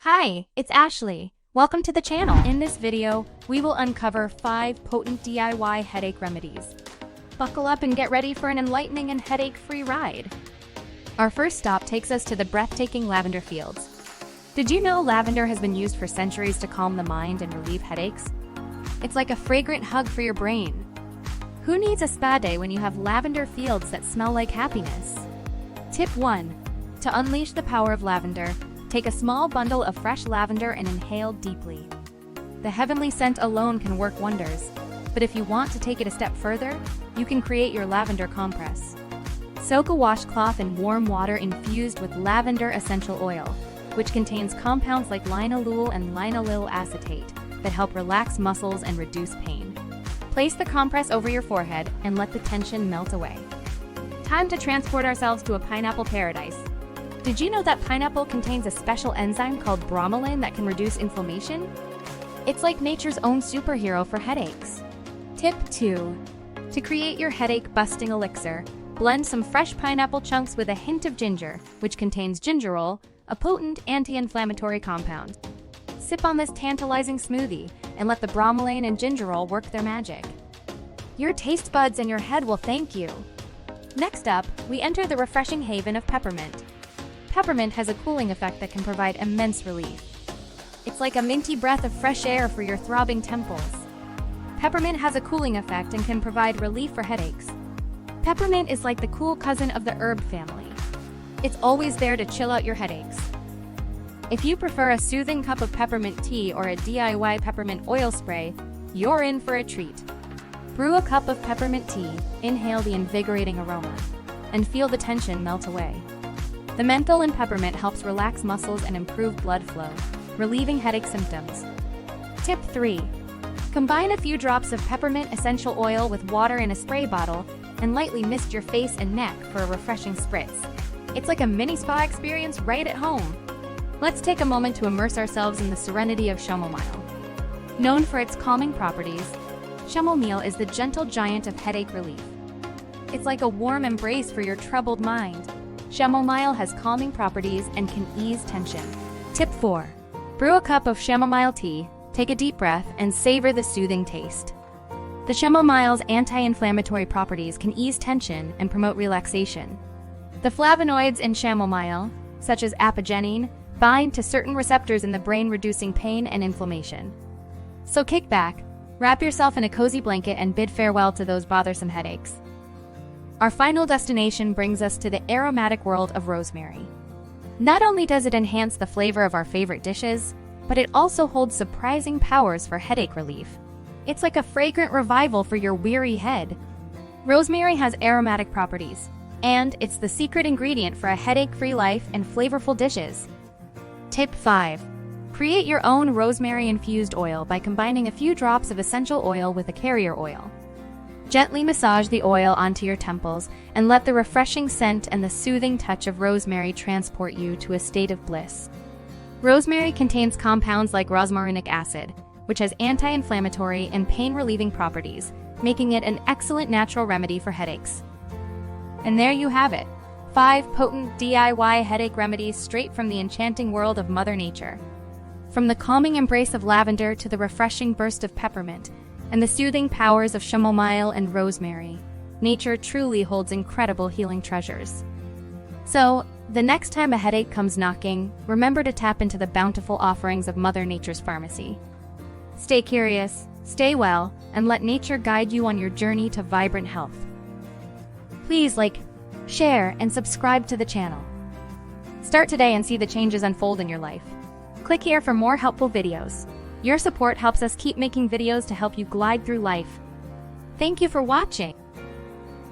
Hi, it's Ashley. Welcome to the channel. In this video, we will uncover 5 potent DIY headache remedies. Buckle up and get ready for an enlightening and headache-free ride. Our first stop takes us to the breathtaking lavender fields. Did you know lavender has been used for centuries to calm the mind and relieve headaches? It's like a fragrant hug for your brain. Who needs a spa day when you have lavender fields that smell like happiness? Tip 1. To unleash the power of lavender, take a small bundle of fresh lavender and inhale deeply. The heavenly scent alone can work wonders, but if you want to take it a step further, you can create your lavender compress. Soak a washcloth in warm water infused with lavender essential oil, which contains compounds like linalool and linaloyl acetate that help relax muscles and reduce pain. Place the compress over your forehead and let the tension melt away. Time to transport ourselves to a pineapple paradise. Did you know that pineapple contains a special enzyme called bromelain that can reduce inflammation? It's like nature's own superhero for headaches. Tip 2. To create your headache-busting elixir, blend some fresh pineapple chunks with a hint of ginger, which contains gingerol, a potent anti-inflammatory compound. Sip on this tantalizing smoothie and let the bromelain and gingerol work their magic. Your taste buds and your head will thank you. Next up, we enter the refreshing haven of peppermint. Peppermint has a cooling effect that can provide immense relief. It's like a minty breath of fresh air for your throbbing temples. Peppermint has a cooling effect and can provide relief for headaches. Peppermint is like the cool cousin of the herb family. It's always there to chill out your headaches. If you prefer a soothing cup of peppermint tea or a DIY peppermint oil spray, you're in for a treat. Brew a cup of peppermint tea, inhale the invigorating aroma, and feel the tension melt away. The menthol in peppermint helps relax muscles and improve blood flow, relieving headache symptoms. Tip 3. Combine a few drops of peppermint essential oil with water in a spray bottle and lightly mist your face and neck for a refreshing spritz. It's like a mini spa experience right at home. Let's take a moment to immerse ourselves in the serenity of chamomile. Known for its calming properties, chamomile is the gentle giant of headache relief. It's like a warm embrace for your troubled mind. Chamomile has calming properties and can ease tension. Tip 4. Brew a cup of chamomile tea, take a deep breath, and savor the soothing taste. The chamomile's anti-inflammatory properties can ease tension and promote relaxation. The flavonoids in chamomile, such as apigenin, bind to certain receptors in the brain, reducing pain and inflammation. So kick back, wrap yourself in a cozy blanket, and bid farewell to those bothersome headaches. Our final destination brings us to the aromatic world of rosemary. Not only does it enhance the flavor of our favorite dishes, but it also holds surprising powers for headache relief. It's like a fragrant revival for your weary head. Rosemary has aromatic properties, and it's the secret ingredient for a headache-free life and flavorful dishes. Tip 5. Create your own rosemary-infused oil by combining a few drops of essential oil with a carrier oil. Gently massage the oil onto your temples and let the refreshing scent and the soothing touch of rosemary transport you to a state of bliss. Rosemary contains compounds like rosmarinic acid, which has anti-inflammatory and pain-relieving properties, making it an excellent natural remedy for headaches. And there you have it, 5 potent DIY headache remedies straight from the enchanting world of Mother Nature. From the calming embrace of lavender to the refreshing burst of peppermint, and the soothing powers of chamomile and rosemary, nature truly holds incredible healing treasures. So, the next time a headache comes knocking, remember to tap into the bountiful offerings of Mother Nature's pharmacy. Stay curious, stay well, and let nature guide you on your journey to vibrant health. Please like, share, and subscribe to the channel. Start today and see the changes unfold in your life. Click here for more helpful videos. Your support helps us keep making videos to help you glide through life. Thank you for watching.